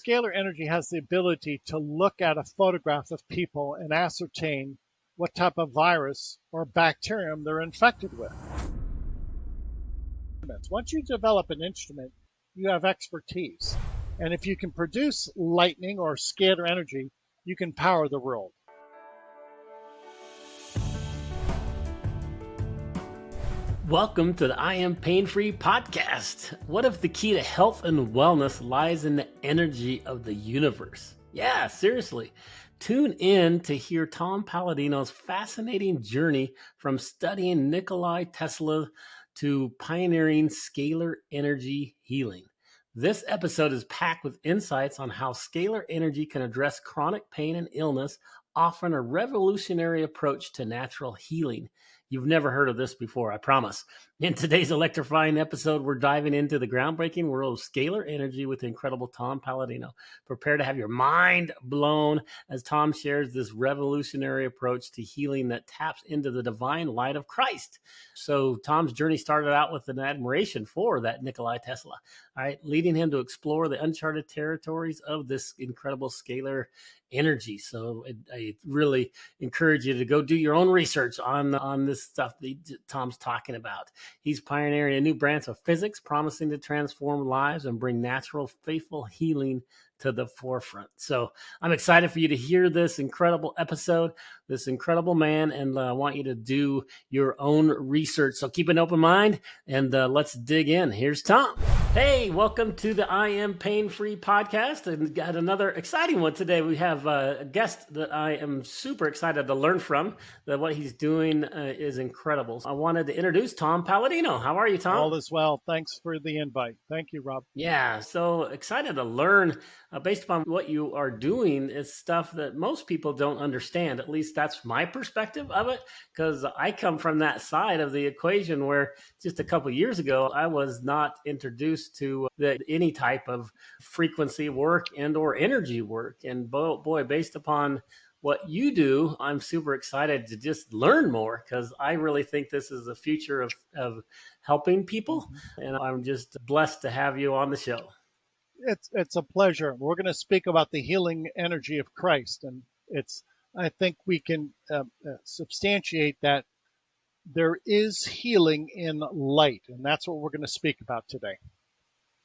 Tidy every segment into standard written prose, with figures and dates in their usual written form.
scalar energy has the ability to look at a photograph of people and ascertain what type of virus or bacterium they're infected with. Once you develop an instrument, you have expertise. And if you can produce lightning or scalar energy, you can power the world. Welcome to the I Am Painfree podcast. What if the key to health and wellness lies in the energy of the universe? Yeah, seriously. Tune in to hear Tom Paladino's fascinating journey from studying Nikola Tesla to pioneering scalar energy healing. This episode is packed with insights on how scalar energy can address chronic pain and illness, offering a revolutionary approach to natural healing. You've never heard of this before, I promise. In today's electrifying episode, we're diving into the groundbreaking world of scalar energy with the incredible Tom Paladino. Prepare to have your mind blown as Tom shares this revolutionary approach to healing that taps into the divine light of Christ. So Tom's journey started out with an admiration for that Nikola Tesla, all right, leading him to explore the uncharted territories of this incredible scalar energy. So I really encourage you to go do your own research on this stuff that Tom's talking about. He's pioneering a new branch of physics, promising to transform lives and bring natural, faithful healing to the forefront. So I'm excited for you to hear this incredible episode, this incredible man, and I want you to do your own research. So keep an open mind and let's dig in. Here's Tom. Hey, welcome to the I Am Pain-Free podcast. And got another exciting one today. We have a guest that I am super excited to learn from. That what he's doing is incredible. I wanted to introduce Tom Paladino. How are you, Tom? All is well. Thanks for the invite. Thank you, Rob. Yeah, so excited to learn based upon what you are doing. Is stuff that most people don't understand. At least that's my perspective of it, because I come from that side of the equation where just a couple of years ago, I was not introduced to any type of frequency work and or energy work. And boy, based upon what you do, I'm super excited to just learn more, because I really think this is the future of helping people. And I'm just blessed to have you on the show. It's a pleasure. We're going to speak about the healing energy of Christ. And I think we can substantiate that there is healing in light. And that's what we're going to speak about today.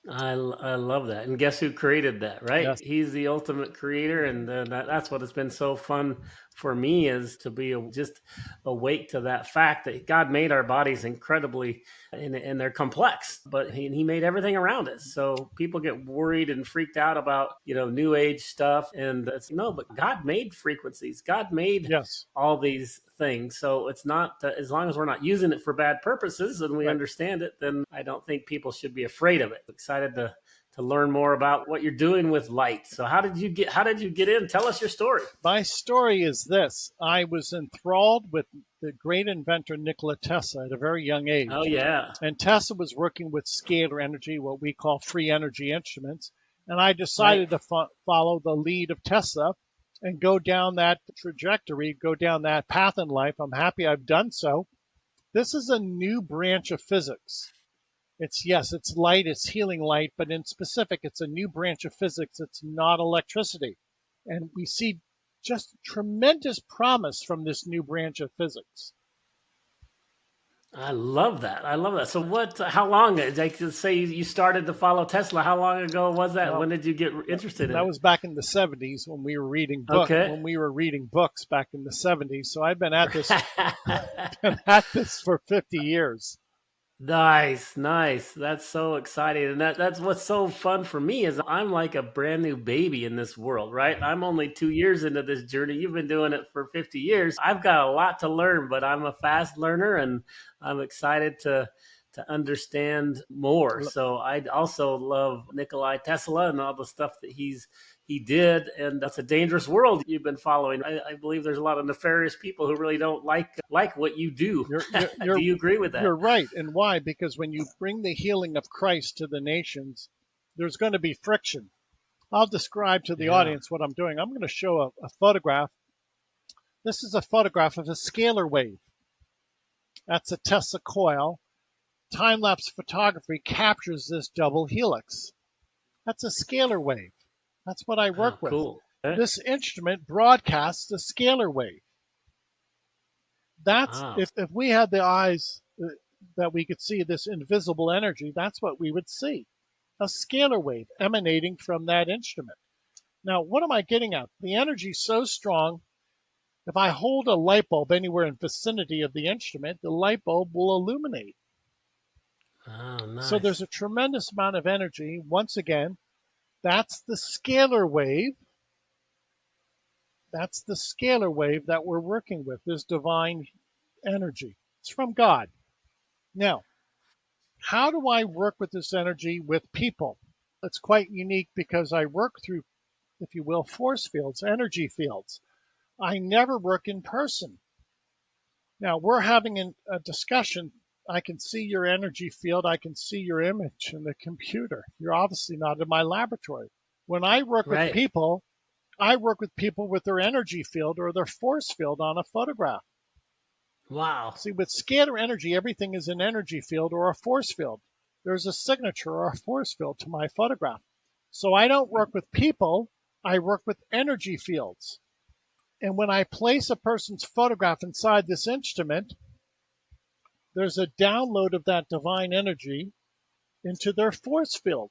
I love that. And guess who created that, right? Yes. He's the ultimate creator. And that's what has been so fun for me, is to be just awake to that fact that God made our bodies incredibly, and they're complex, but he made everything around us. So people get worried and freaked out about, new age stuff. And it's but God made frequencies. God made all these things. So it's not, as long as we're not using it for bad purposes and we understand it, then I don't think people should be afraid of it. Excited to learn more about what you're doing with light. So how did you get in? Tell us your story. My story is this. I was enthralled with the great inventor Nikola Tesla at a very young age. Oh, yeah. And Tesla was working with scalar energy, what we call free energy instruments. And I decided to follow the lead of Tesla and go down that trajectory, go down that path in life. I'm happy I've done so. This is a new branch of physics. It's light, it's healing light, but in specific, it's a new branch of physics. It's not electricity. And we see just tremendous promise from this new branch of physics. I love that. So how long, like, say you started to follow Tesla, how long ago was that? Well, when did you get interested in it? That was back in the 70s when we were reading books. Okay. When we were reading books back in the 70s. So I've been at this, for 50 years. Nice. That's so exciting. And that's what's so fun for me, is I'm like a brand new baby in this world, right? I'm only 2 years into this journey. You've been doing it for 50 years. I've got a lot to learn, but I'm a fast learner and I'm excited to understand more. So I also love Nikola Tesla and all the stuff that he did, and that's a dangerous world you've been following. I believe there's a lot of nefarious people who really don't like what you do. Do you agree with that? You're right. And why? Because when you bring the healing of Christ to the nations, there's going to be friction. I'll describe to the audience what I'm doing. I'm going to show a photograph. This is a photograph of a scalar wave. That's a Tesla coil. Time-lapse photography captures this double helix. That's a scalar wave. That's what I work Oh, with. cool. Okay. This instrument broadcasts a scalar wave. That's Wow. if we had the eyes that we could see this invisible energy, that's what we would see. A scalar wave emanating from that instrument. Now, what am I getting at? The energy is so strong, if I hold a light bulb anywhere in vicinity of the instrument, the light bulb will illuminate. Oh, So nice. there's a tremendous amount of energy. Once again, that's the scalar wave. That's the scalar wave that we're working with, this divine energy. It's from God. Now, how do I work with this energy with people? It's quite unique because I work through, if you will, force fields, energy fields. I never work in person. Now, we're having a discussion. I can see your energy field. I can see your image in the computer. You're obviously not in my laboratory. When I work with Right. people, I work with people with their energy field or their force field on a photograph. Wow. See, with scalar energy, everything is an energy field or a force field. There's a signature or a force field to my photograph. So I don't work with people, I work with energy fields. And when I place a person's photograph inside this instrument, there's a download of that divine energy into their force field.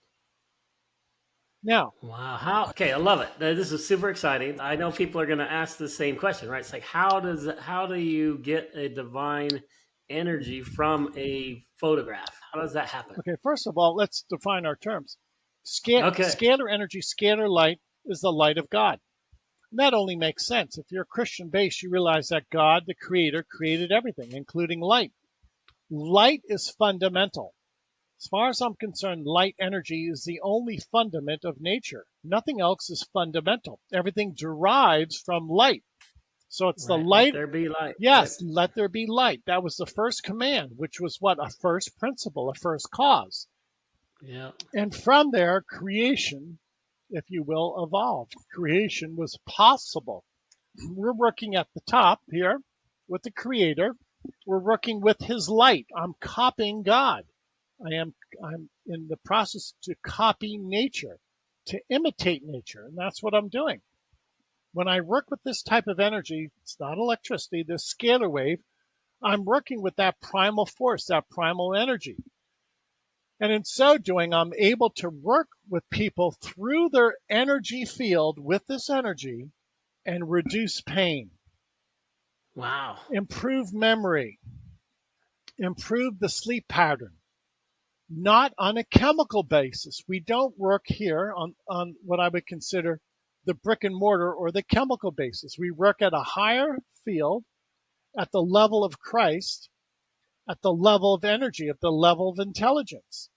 Now, Wow. How? Okay, I love it. This is super exciting. I know people are going to ask the same question, right? It's like, how do you get a divine energy from a photograph? How does that happen? okay, first of all, let's define our terms. Okay. Scalar energy, scalar light is the light of God. And that only makes sense. If you're a Christian base, you realize that God, the creator, created everything, including light. Light is fundamental. As far as I'm concerned, light energy is the only fundament of nature. Nothing else is fundamental. Everything derives from light. So it's the Right. Let light. there be light. Right. Yes, let there be light. That was the first command, which was what? A first principle, a first cause. Yeah. And from there, creation, if you will, evolved. Creation was possible. We're working at the top here with the creator. We're working with his light. I'm copying God. I'm in the process to copy nature, to imitate nature, and that's what I'm doing. When I work with this type of energy, it's not electricity, this scalar wave, I'm working with that primal force, that primal energy. And in so doing, I'm able to work with people through their energy field with this energy and reduce pain, Wow. improve memory, improve the sleep pattern, not on a chemical basis. We don't work here on what I would consider the brick and mortar or the chemical basis. We work at a higher field, at the level of Christ, at the level of energy, at the level of intelligence.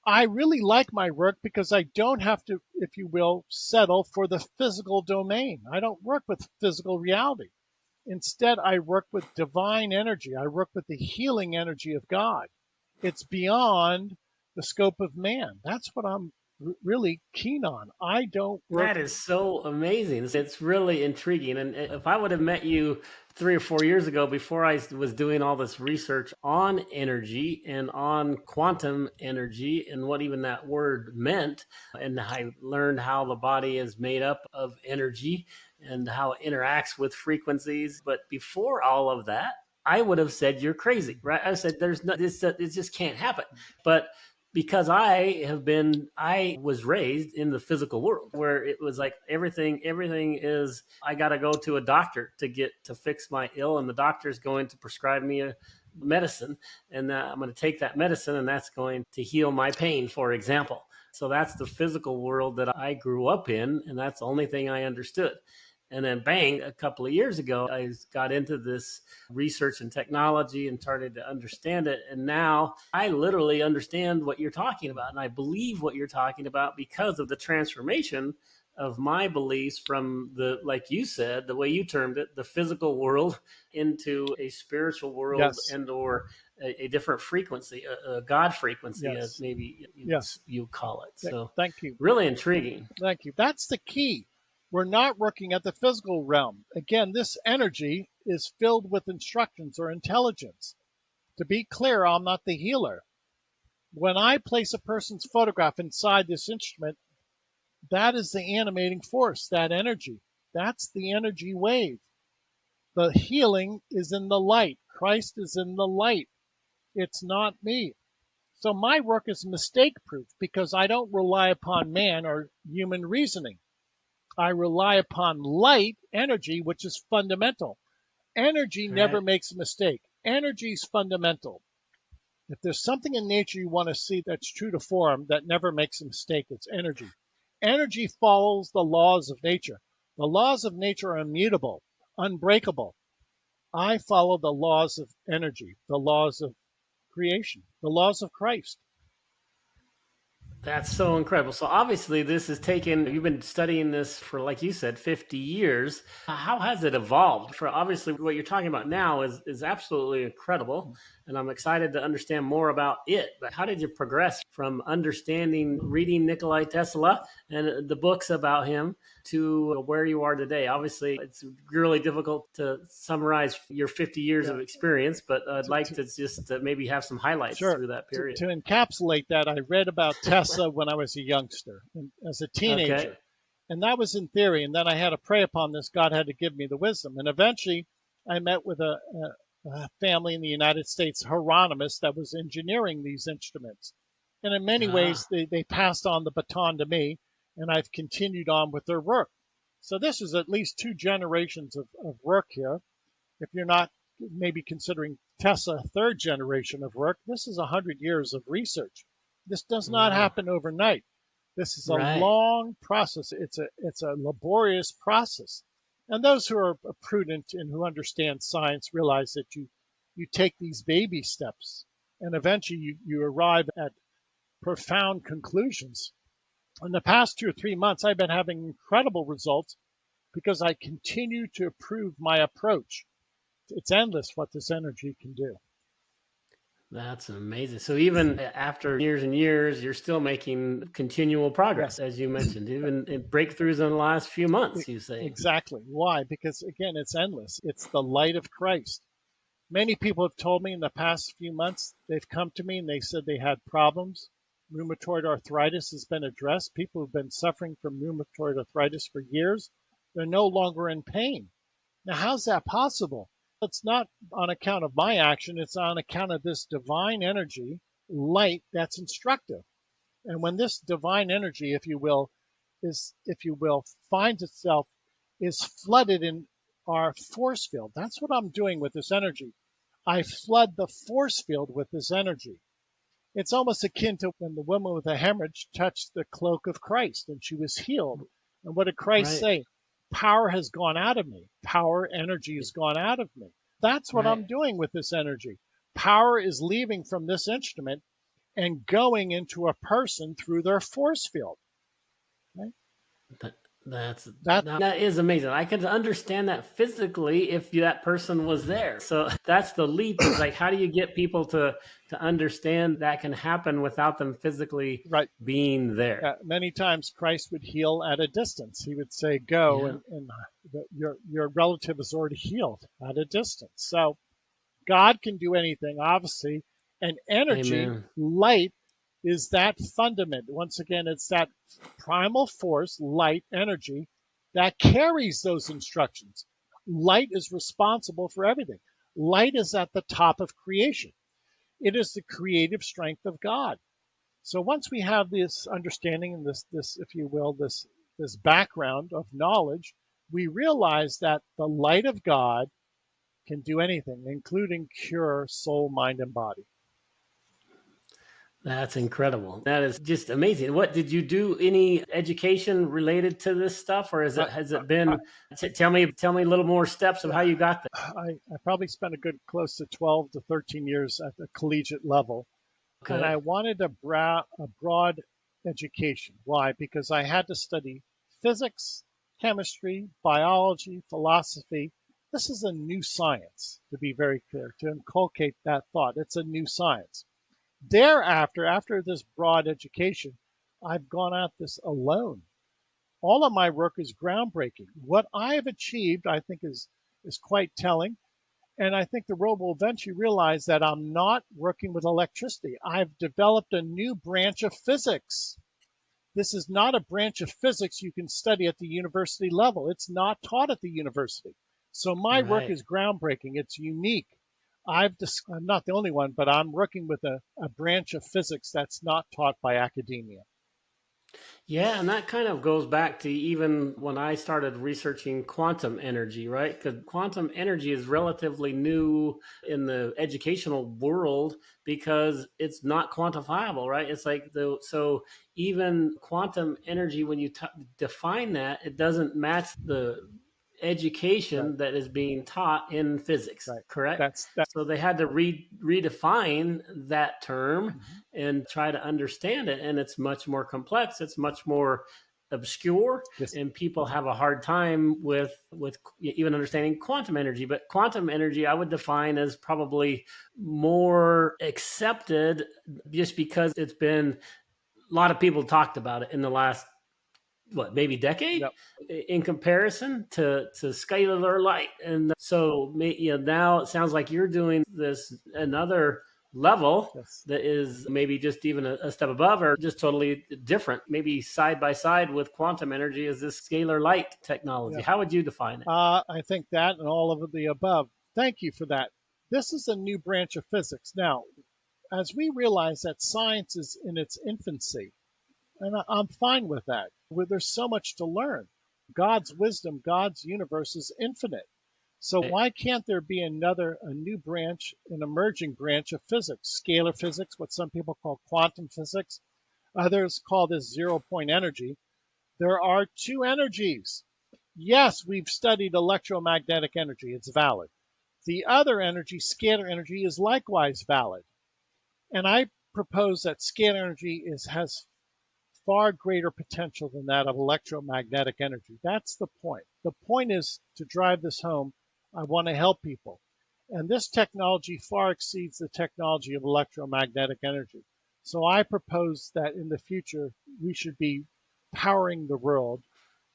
I really like my work because I don't have to, if you will, settle for the physical domain. I don't work with physical reality. Instead, I work with divine energy. I work with the healing energy of God. It's beyond the scope of man. That's what I'm really keen on. I don't work. That is so amazing. It's really intriguing. And if I would have met you 3 or 4 years ago, before I was doing all this research on energy and on quantum energy and what even that word meant, and I learned how the body is made up of energy and how it interacts with frequencies. But before all of that, I would have said you're crazy, right? I said there's no this, it just can't happen. But because I was raised in the physical world where it was like everything is, I got to go to a doctor to fix my ill, and the doctor's going to prescribe me a medicine, and I'm going to take that medicine, and that's going to heal my pain, for example. So that's the physical world that I grew up in, and that's the only thing I understood. And then bang, a couple of years ago, I got into this research and technology and started to understand it. And now I literally understand what you're talking about. And I believe what you're talking about because of the transformation of my beliefs from the, like you said, the way you termed it, the physical world into a spiritual world Yes, and or a different frequency, a God frequency, as yes, maybe yes. you call it. So Thank you. really intriguing. Thank you. That's the key. We're not working at the physical realm. Again, this energy is filled with instructions or intelligence. To be clear, I'm not the healer. When I place a person's photograph inside this instrument, That is the animating force, that energy. That's the energy wave. The healing is in the light. Christ is in the light. It's not me. So my work is mistake proof because I don't rely upon man or human reasoning. I rely upon light, energy, which is fundamental. Energy never Right. makes a mistake. Energy is fundamental. If there's something in nature you want to see that's true to form, that never makes a mistake, it's energy. Energy follows the laws of nature. The laws of nature are immutable, unbreakable. I follow the laws of energy, the laws of creation, the laws of Christ. That's so incredible. So obviously this has taken, you've been studying this for, like you said, 50 years. How has it evolved? For obviously what you're talking about now is absolutely incredible. And I'm excited to understand more about it. But how did you progress from understanding, reading Nikola Tesla and the books about him to where you are today? Obviously, it's really difficult to summarize your 50 years Yeah. of experience, but I'd To, like to, to just maybe have some highlights sure. through that period. To encapsulate that, I read about Tesla when I was a youngster, as a Okay. teenager. And that was in theory. And then I had to pray upon this. God had to give me the wisdom. And eventually I met with a family in the United States, Hieronymus, that was engineering these instruments. And in many Ah. ways, they passed on the baton to me, and I've continued on with their work. So this is at least two generations of work here. If you're not maybe considering Tesla third generation of work, this is 100 years of research. This does not Wow. happen overnight. This is a Right. long process. It's a laborious process. And those who are prudent and who understand science realize that you take these baby steps and eventually you arrive at profound conclusions. In the past 2 or 3 months, I've been having incredible results because I continue to improve my approach. It's endless what this energy can do. That's amazing. So even after years and years, you're still making continual progress, Yes, as you mentioned, even in breakthroughs in the last few months, you say. exactly. Why? Because again, it's endless. It's the light of Christ. Many people have told me in the past few months, they've come to me and they said they had problems. Rheumatoid arthritis has been addressed. People who've been suffering from rheumatoid arthritis for years, they're no longer in pain. Now, how's that possible? It's not on account of my action, it's on account of this divine energy, light that's instructive. And when this divine energy, if you will, finds itself, is flooded in our force field. That's what I'm doing with this energy. I flood the force field with this energy. It's almost akin to when the woman with a hemorrhage touched the cloak of Christ and she was healed. And what did Christ Right. say? Power has gone out of me. Power, energy has gone out of me. That's what Right. I'm doing with this energy. Power is leaving from this instrument and going into a person through their force field. Okay? That, that's That that is amazing. I can understand that physically if that person was there. So that's the leap. Is like, how do you get people to understand that can happen without them physically right. being there? Many times Christ would heal at a distance. He would say, "Go," Yeah. and your relative is already healed at a distance. So God can do anything, obviously, and energy, Amen. light, is that fundament. Once again, it's that primal force, light, energy, that carries those instructions. Light is responsible for everything. Light is at the top of creation. It is the creative strength of God. So once we have this understanding and this, if you will, this background of knowledge, we realize that the light of God can do anything, including cure soul, mind, and body. That's incredible. That is just amazing. What did you do? Any education related to this stuff, or I, has it I, been? Tell me a little more steps of how you got there. I probably spent a good close to 12 to 13 years at the collegiate level, and Okay. I wanted a broad education. Why? Because I had to study physics, chemistry, biology, philosophy. This is a new science, to be very clear, to inculcate that thought. It's a new science. Thereafter, after this broad education, I've gone at this alone. All of my work is groundbreaking. What I have achieved, I think, is quite telling. And I think the world will eventually realize that I'm not working with electricity. I've developed a new branch of physics. This is not a branch of physics you can study at the university level. It's not taught at the university. So my work Right. is groundbreaking. It's unique. I'm not the only one, but I'm working with a branch of physics that's not taught by academia. Yeah, and that kind of goes back to even when I started researching quantum energy, right? Because quantum energy is relatively new in the educational world because it's not quantifiable, right? It's like so even quantum energy, when you define that, it doesn't match the Right, education that is being taught in physics, right. correct? That's that. So they had to redefine that term Mhm. and try to understand it. And it's much more complex. It's much more obscure, Yes, and people have a hard time with even understanding quantum energy. But quantum energy, I would define as probably more accepted, just because it's been a lot of people talked about it in the last maybe decade yep, in comparison to scalar light. And so now it sounds like you're doing this another level yes, that is maybe just even a step above or just totally different, maybe side by side with quantum energy, is this scalar light technology. yeah. How would you define it? I think that and all of the above. Thank you for that. This is a new branch of physics. Now, as we realize that science is in its infancy, and I'm fine with that, where there's so much to learn. God's wisdom, God's universe is infinite. So why can't there be a new branch, an emerging branch of physics, scalar physics, what some people call quantum physics, others call this zero point energy. There are two energies. Yes, we've studied electromagnetic energy. It's valid. The other energy, scalar energy, is likewise valid. And I propose that scalar energy has far greater potential than that of electromagnetic energy. That's the point. The point is to drive this home. I want to help people. And this technology far exceeds the technology of electromagnetic energy. So I propose that in the future, we should be powering the world.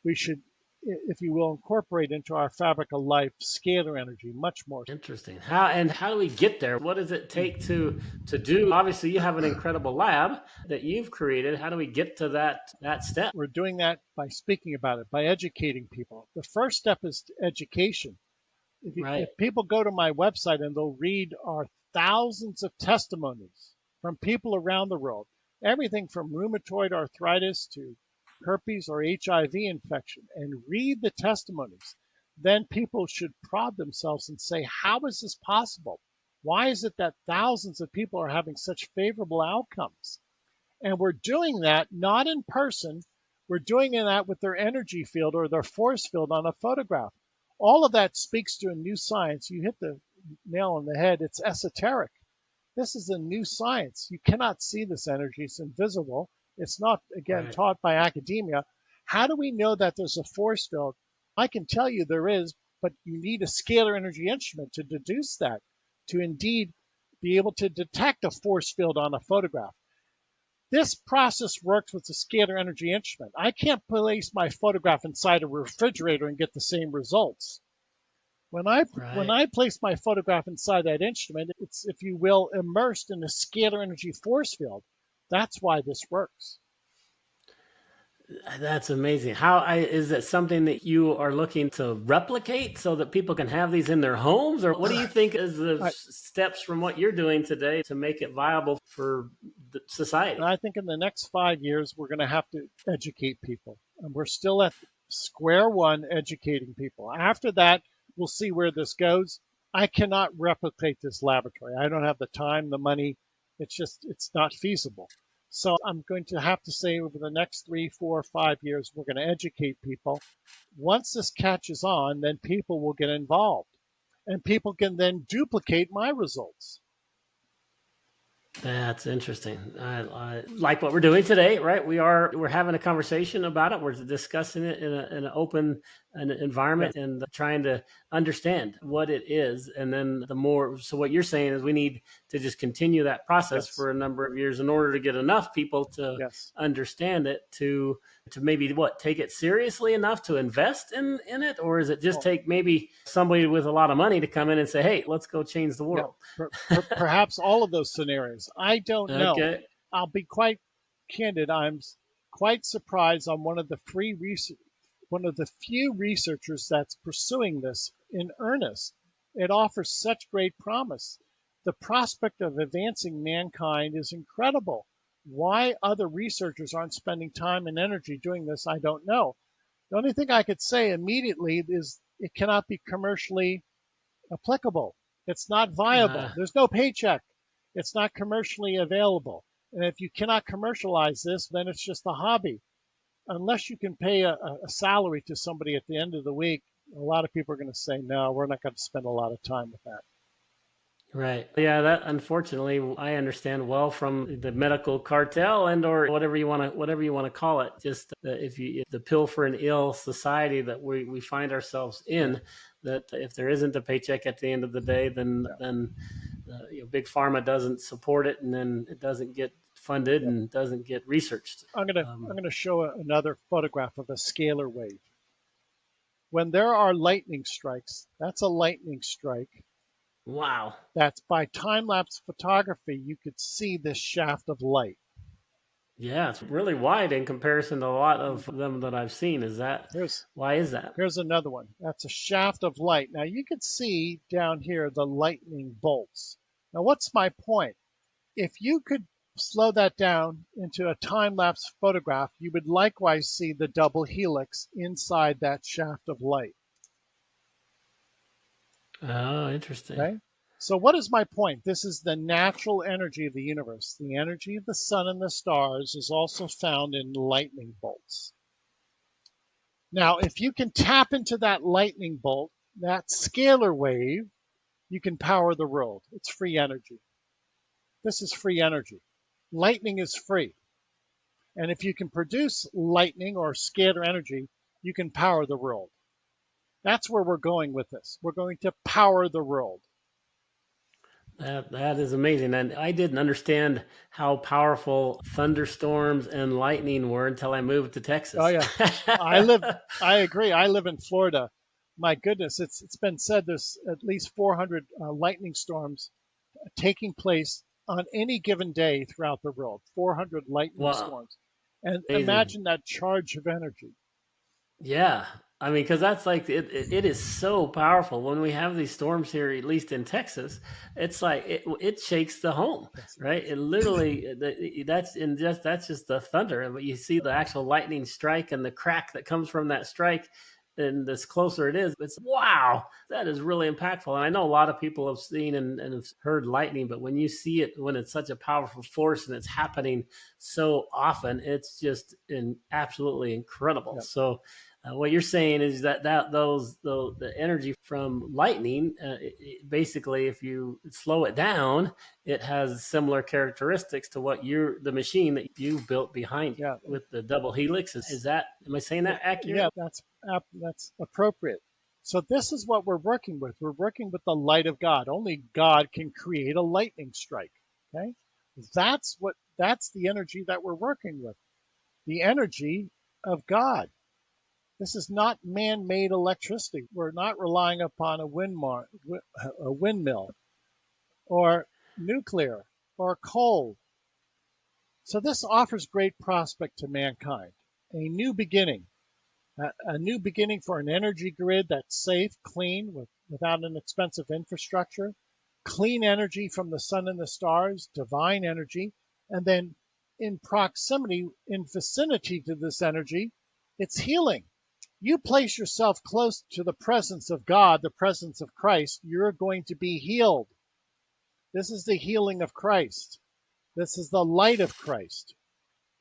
We should, if you will, incorporate into our fabric of life scalar energy much more. Interesting. How do we get there? What does it take to do? Obviously, you have an incredible lab that you've created. How do we get to that step? We're doing that by speaking about it, by educating people. The first step is education. Right. If people go to my website and they'll read our thousands of testimonies from people around the world, everything from rheumatoid arthritis to herpes or HIV infection, and read the testimonies, then people should prod themselves and say, how is this possible? Why is it that thousands of people are having such favorable outcomes? And we're doing that not in person. We're doing that with their energy field or their force field on a photograph. All of that speaks to a new science. You hit the nail on the head. It's esoteric. This is a new science. You cannot see this energy. It's invisible. It's not, again, Right. taught by academia. How do we know that there's a force field? I can tell you there is, but you need a scalar energy instrument to deduce that, to indeed be able to detect a force field on a photograph. This process works with the scalar energy instrument. I can't place my photograph inside a refrigerator and get the same results. When Right. I place my photograph inside that instrument, it's, if you will, immersed in a scalar energy force field. That's why this works. That's amazing. Is it something that you are looking to replicate so that people can have these in their homes? Or what do you think is the I, steps from what you're doing today to make it viable for the society? I think in the next 5 years, we're going to have to educate people. And we're still at square one educating people. After that, we'll see where this goes. I cannot replicate this laboratory. I don't have the time, the money. It's not feasible. So I'm going to have to say over the next 3, 4, 5 years, we're going to educate people. Once this catches on, then people will get involved and people can then duplicate my results. That's interesting. I like what we're doing today, right? We're having a conversation about it. We're discussing it in an open Yes, environment and trying to understand what it is. And then so what you're saying is we need to just continue that process yes, for a number of years in order to get enough people to yes. understand it, to maybe take it seriously enough to invest in it, or is it just Well, take maybe somebody with a lot of money to come in and say, hey, let's go change the yeah, world? perhaps all of those scenarios. I don't know. Okay. I'll be quite candid. quite surprised on one of the few researchers that's pursuing this in earnest. It offers such great promise. The prospect of advancing mankind is incredible. Why other researchers aren't spending time and energy doing this, I don't know. The only thing I could say immediately is it cannot be commercially applicable. It's not viable. Uh, There's no paycheck. It's not commercially available. And if you cannot commercialize this, then it's just a hobby. Unless you can pay a salary to somebody at the end of the week, a lot of people are going to say, no, we're not going to spend a lot of time with that. Right. Yeah, that unfortunately I understand well from the medical cartel and or whatever you want to call it. Just if the pill for an ill society that we find ourselves in, that if there isn't a paycheck at the end of the day, then big pharma doesn't support it, and then it doesn't get funded and doesn't get researched. I'm gonna show another photograph of a scalar wave. When there are lightning strikes, that's a lightning strike. Wow. That's by time-lapse photography, you could see this shaft of light. Yeah, it's really wide in comparison to a lot of them that I've seen. Why is that? Here's another one. That's a shaft of light. Now you can see down here the lightning bolts. Now what's my point? If you could slow that down into a time-lapse photograph, you would likewise see the double helix inside that shaft of light. Oh, interesting. Okay? So what is my point? This is the natural energy of the universe. The energy of the sun and the stars is also found in lightning bolts. Now, if you can tap into that lightning bolt, that scalar wave, you can power the world. It's free energy. This is free energy. Lightning is free. And if you can produce lightning or scalar energy, you can power the world. That's where we're going with this. We're going to power the world. That is amazing. And I didn't understand how powerful thunderstorms and lightning were until I moved to Texas. Oh, yeah. I agree. I live in Florida. My goodness, it's been said there's at least 400 lightning storms taking place on any given day throughout the world. 400 lightning storms. And amazing. Imagine that charge of energy. Yeah. I mean, because that's like, it is so powerful. When we have these storms here, at least in Texas, it's like, it shakes the home, right? It literally, that's just the thunder. But you see the actual lightning strike and the crack that comes from that strike. And the closer it is, it's wow, that is really impactful. And I know a lot of people have seen and have heard lightning, but when you see it, when it's such a powerful force and it's happening so often, it's just absolutely incredible. Yep. So what you're saying is that the energy from lightning, basically, if you slow it down, it has similar characteristics to what the machine that you built behind you with the double helix. Am I saying that accurate? Yeah, that's appropriate. So this is what we're working with. We're working with the light of God. Only God can create a lightning strike. Okay, that's the energy that we're working with. The energy of God. This is not man-made electricity. We're not relying upon a windmill or nuclear or coal. So this offers great prospect to mankind, a new beginning for an energy grid that's safe, clean, without an expensive infrastructure, clean energy from the sun and the stars, divine energy, and then in proximity, in vicinity to this energy, it's healing. You place yourself close to the presence of God, the presence of Christ, you're going to be healed. This is the healing of Christ. This is the light of Christ.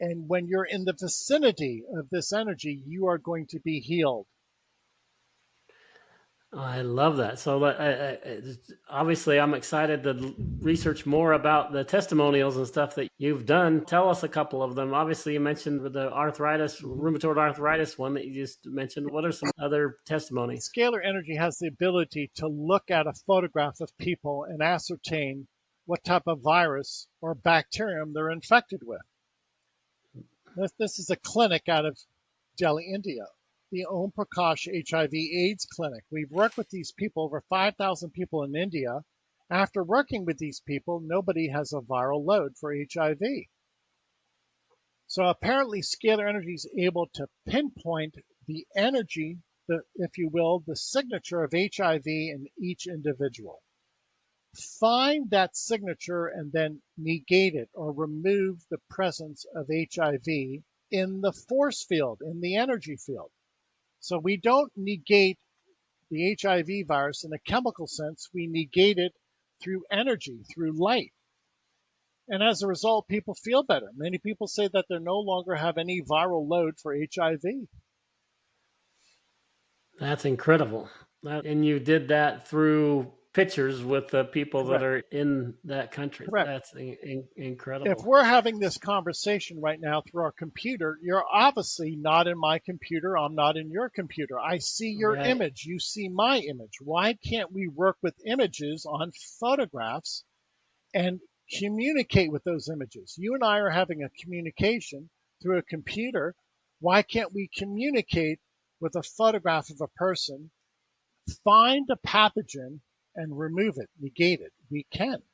And when you're in the vicinity of this energy, you are going to be healed. I love that. So obviously, I'm excited to research more about the testimonials and stuff that you've done. Tell us a couple of them. Obviously, you mentioned the rheumatoid arthritis one that you just mentioned. What are some other testimonies? Scalar energy has the ability to look at a photograph of people and ascertain what type of virus or bacterium they're infected with. This is a clinic out of Delhi, India. The Om Prakash HIV/AIDS clinic. We've worked with these people, over 5,000 people in India. After working with these people, nobody has a viral load for HIV. So apparently scalar energy is able to pinpoint the energy, if you will, the signature of HIV in each individual. Find that signature and then negate it or remove the presence of HIV in the force field, in the energy field. So we don't negate the HIV virus in a chemical sense, we negate it through energy, through light. And as a result, people feel better. Many people say that they no longer have any viral load for HIV. That's incredible. And you did that through pictures with the people that Correct. are in that country. Correct. That's If incredible. we're having this conversation right now through our computer, you're obviously not in my computer. I'm not in your computer. I see your Right. image. You see my image. Why can't we work with images on photographs and communicate with those images? You and I are having a communication through a computer. Why can't we communicate with a photograph of a person, find a pathogen, and remove it, negate it? We can.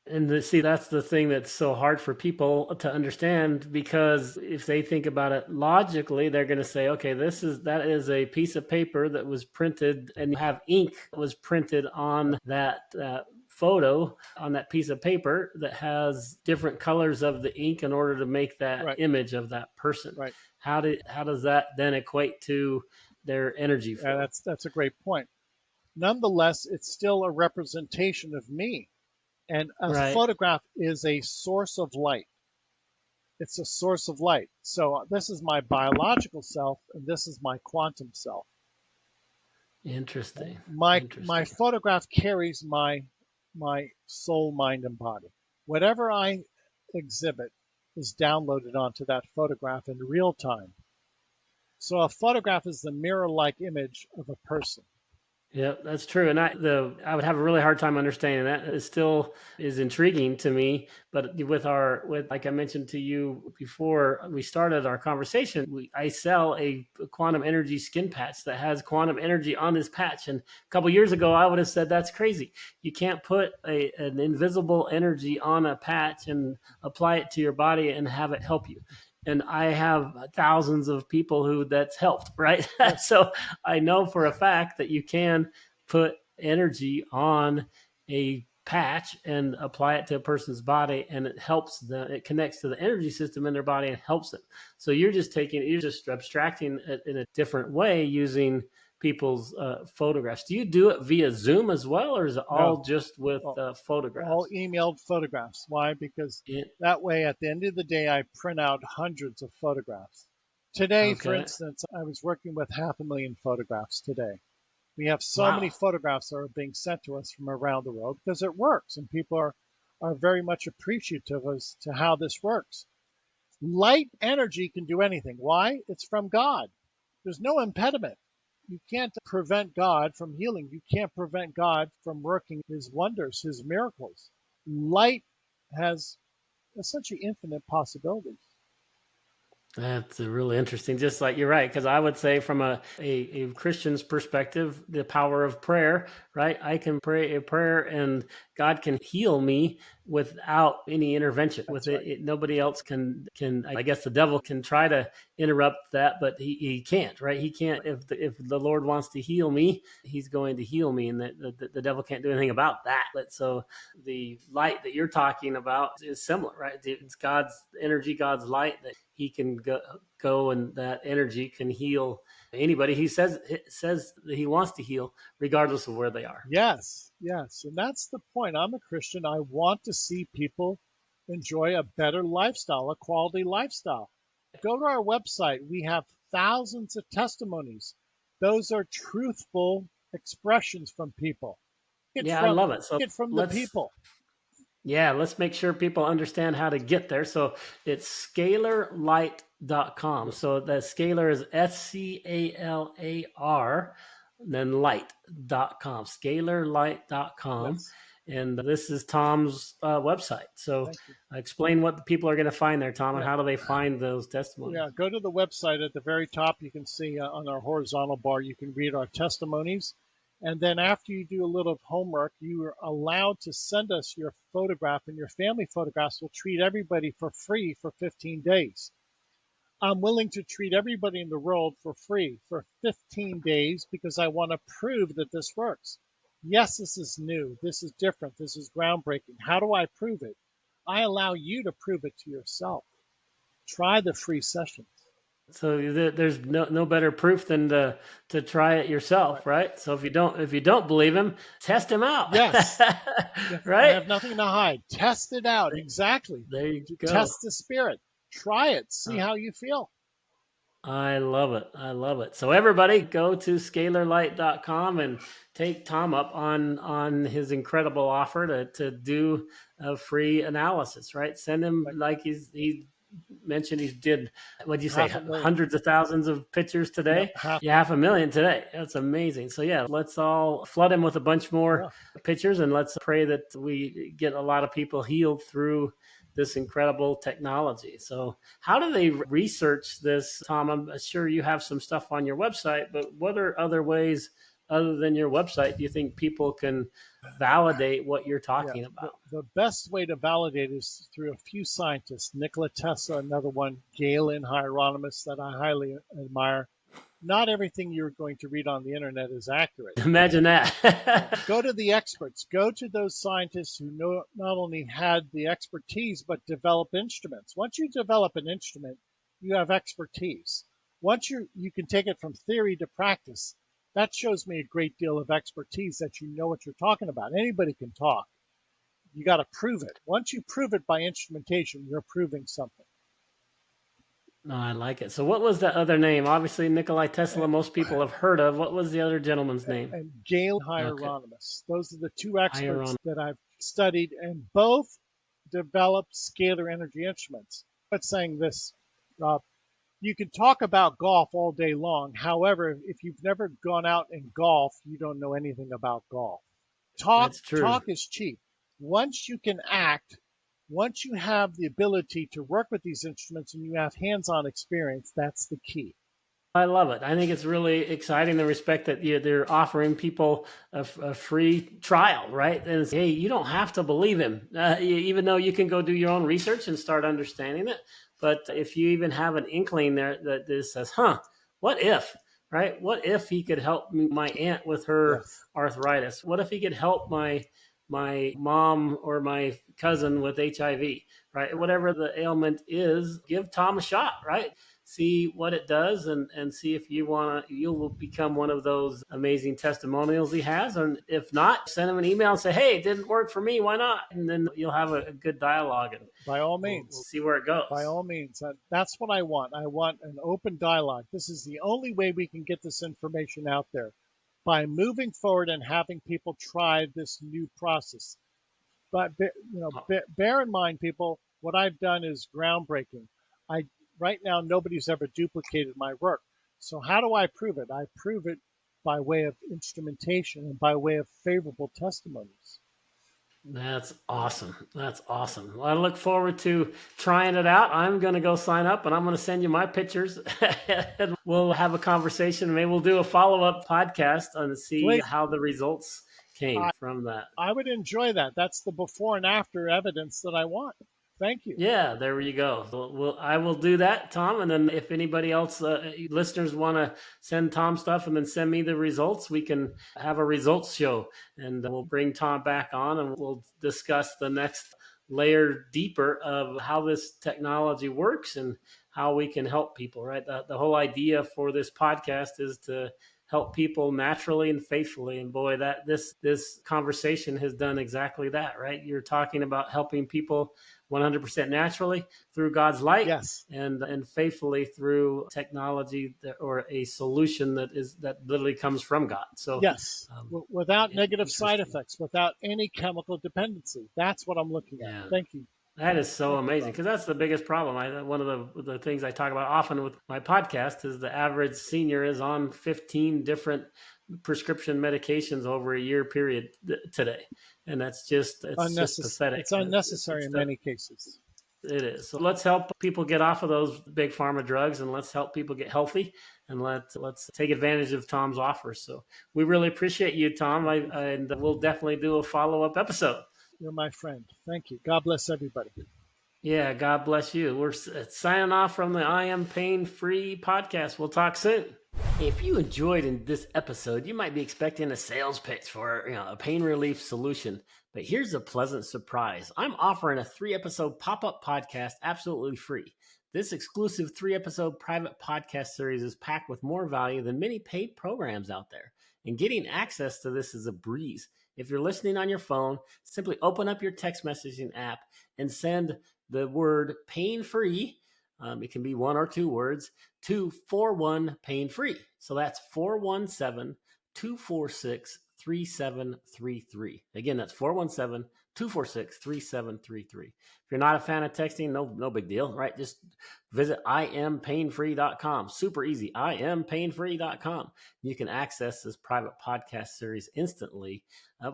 And see, that's the thing that's so hard for people to understand, because if they think about it logically, they're going to say, okay, that is a piece of paper that was printed, and you have ink that was printed on that photo on that piece of paper that has different colors of the ink in order to make that Right. image of that person. Right. How does that then equate to their energy field? That's a great point. Nonetheless, it's still a representation of me. And a Right. photograph is a source of light. It's a source of light. So this is my biological self, and this is my quantum self. Interesting. My photograph carries my soul, mind, and body. Whatever I exhibit is downloaded onto that photograph in real time. So a photograph is the mirror-like image of a person. Yeah, that's true. And I would have a really hard time understanding that. It still is intriguing to me. But with like I mentioned to you before we started our conversation, I sell a quantum energy skin patch that has quantum energy on this patch. And a couple years ago, I would have said that's crazy. You can't put an invisible energy on a patch and apply it to your body and have it help you. And I have thousands of people who that's helped, right? So I know for a fact that you can put energy on a patch and apply it to a person's body, and it helps them. It connects to the energy system in their body and helps them. So you're just abstracting it in a different way using people's photographs. Do you do it via Zoom as well, or is it all just with photographs? All emailed photographs. Why? Because that way, at the end of the day, I print out hundreds of photographs. Today, for instance, I was working with 500,000 photographs today. We have so many photographs that are being sent to us from around the world because it works, and people are very much appreciative as to how this works. Light energy can do anything. Why? It's from God. There's no impediment. You can't prevent God from healing. You can't prevent God from working his wonders, his miracles. Light has essentially infinite possibilities. That's really interesting. Just like you're right, because I would say from a Christian's perspective, the power of prayer, right? I can pray a prayer and God can heal me without any intervention. That's with it, nobody else can. I guess the devil can try to interrupt that, but he can't, right? He can't. If the Lord wants to heal me, he's going to heal me, and the devil can't do anything about that. But so the light that you're talking about is similar, right? It's God's energy, God's light that he can go and that energy can heal anybody. He says that he wants to heal regardless of where they are. Yes. And that's the point. I'm a Christian. I want to see people enjoy a better lifestyle, a quality lifestyle. Go to our website. We have thousands of testimonies. Those are truthful expressions from people. I love it. So get from the people. Yeah, let's make sure people understand how to get there. So it's scalarlight.com. So that Scalar is SCALAR, then light.com, scalarlight.com. Yes. And this is Tom's website. So explain what the people are going to find there, Tom, and how do they find those testimonies? Yeah, go to the website. At the very top, you can see on our horizontal bar, you can read our testimonies. And then after you do a little homework, you are allowed to send us your photograph, and your family photographs will treat everybody for free for 15 days. I'm willing to treat everybody in the world for free for 15 days because I want to prove that this works. Yes, this is new. This is different. This is groundbreaking. How do I prove it? I allow you to prove it to yourself. Try the free sessions. So there's no better proof than to try it yourself, right? So if you don't believe him, test him out. Yes. I Right? have nothing to hide. Test it out. Exactly. There you go. Test the spirit. Try it. See how you feel. I love it. I love it. So everybody go to scalarlight.com and take Tom up on his incredible offer to do a free analysis, right? Send him, like he mentioned, he did, what'd you say, hundreds of thousands of pictures today? Yep, 500,000 today. That's amazing. So yeah, let's all flood him with a bunch more pictures, and let's pray that we get a lot of people healed through this incredible technology. So how do they research this, Tom? I'm sure you have some stuff on your website, but what are other ways other than your website do you think people can validate what you're talking about? The best way to validate is through a few scientists. Nikola Tesla, another one, Galen Hieronymus, that I highly admire. Not everything you're going to read on the internet is accurate. Imagine that. Go to the experts. Go to those scientists who not only had the expertise, but develop instruments. Once you develop an instrument, you have expertise. Once you can take it from theory to practice, that shows me a great deal of expertise that you know what you're talking about. Anybody can talk. You got to prove it. Once you prove it by instrumentation, you're proving something. No, I like it. So what was the other name? Obviously, Nikola Tesla, most people have heard of. What was the other gentleman's name? And Galen Hieronymus. Okay. Those are the two experts that I've studied, and both developed scalar energy instruments. But saying this, Rob, you can talk about golf all day long. However, if you've never gone out and golf, you don't know anything about golf. Talk is cheap. Once you can act, once you have the ability to work with these instruments and you have hands-on experience, that's the key. I love it. I think it's really exciting, the respect that they're offering people a free trial, right? And hey, you don't have to believe him, even though you can go do your own research and start understanding it. But if you even have an inkling there that this says, what if, right? What if he could help my aunt with her arthritis? What if he could help my mom or my cousin with HIV, right? Whatever the ailment is, give Tom a shot, right? See what it does and see if you will become one of those amazing testimonials he has. And if not, send him an email and say, hey, it didn't work for me. Why not? And then you'll have a good dialogue. And by all means, we'll see where it goes. By all means. That's what I want. I want an open dialogue. This is the only way we can get this information out there, by moving forward and having people try this new process. But bear in mind, people, what I've done is groundbreaking. Right now, nobody's ever duplicated my work. So how do I prove it? I prove it by way of instrumentation and by way of favorable testimonies. That's awesome. That's awesome. Well, I look forward to trying it out. I'm going to go sign up, and I'm going to send you my pictures. And we'll have a conversation. Maybe we'll do a follow-up podcast and see how the results came from that. I would enjoy that. That's the before and after evidence that I want. Thank you. Yeah, there you go. I will do that, Tom. And then if anybody else, listeners, want to send Tom stuff and then send me the results, we can have a results show. And we'll bring Tom back on and we'll discuss the next layer deeper of how this technology works and how we can help people, right? The whole idea for this podcast is to help people naturally and faithfully. And boy, that this conversation has done exactly that, right? You're talking about helping people 100% naturally through God's light, and faithfully through technology or a solution that literally comes from God. So without negative side effects, without any chemical dependency. That's what I'm looking at. Thank you. That is so amazing, because that's the biggest problem. One of the things I talk about often with my podcast is the average senior is on 15 different prescription medications over a year period today. And it's just pathetic. It's unnecessary in many cases. It is. So let's help people get off of those big pharma drugs, and let's help people get healthy, and let's take advantage of Tom's offers. So we really appreciate you, Tom, and we'll definitely do a follow-up episode. You're my friend. Thank you. God bless everybody. Yeah, God bless you. We're signing off from the I Am Pain Free podcast. We'll talk soon. If you enjoyed in this episode, you might be expecting a sales pitch for a pain relief solution. But here's a pleasant surprise. I'm offering a 3-episode pop-up podcast absolutely free. This exclusive 3-episode private podcast series is packed with more value than many paid programs out there. And getting access to this is a breeze. If you're listening on your phone, simply open up your text messaging app and send the word pain free. It can be 1 or 2 words to 41 pain free. So that's 417-246-3733. Again, that's 417-246-3733. If you're not a fan of texting, no big deal, right? Just visit iampainfree.com. Super easy. iampainfree.com. You can access this private podcast series instantly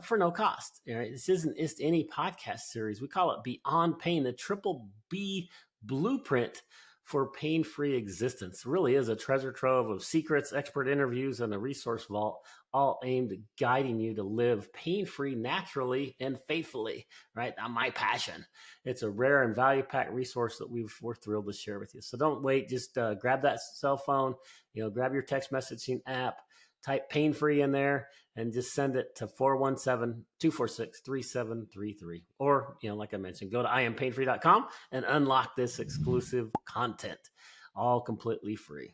for no cost. Right? This isn't just any podcast series. We call it Beyond Pain, the triple B blueprint for pain-free existence. It really is a treasure trove of secrets, expert interviews, and a resource vault, all aimed at guiding you to live pain-free naturally and faithfully, right? My passion. It's a rare and value-packed resource that we're thrilled to share with you. So don't wait. Just grab that cell phone, grab your text messaging app, type pain-free in there, and just send it to 417-246-3733. Or, like I mentioned, go to iampainfree.com and unlock this exclusive content, all completely free.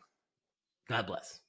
God bless.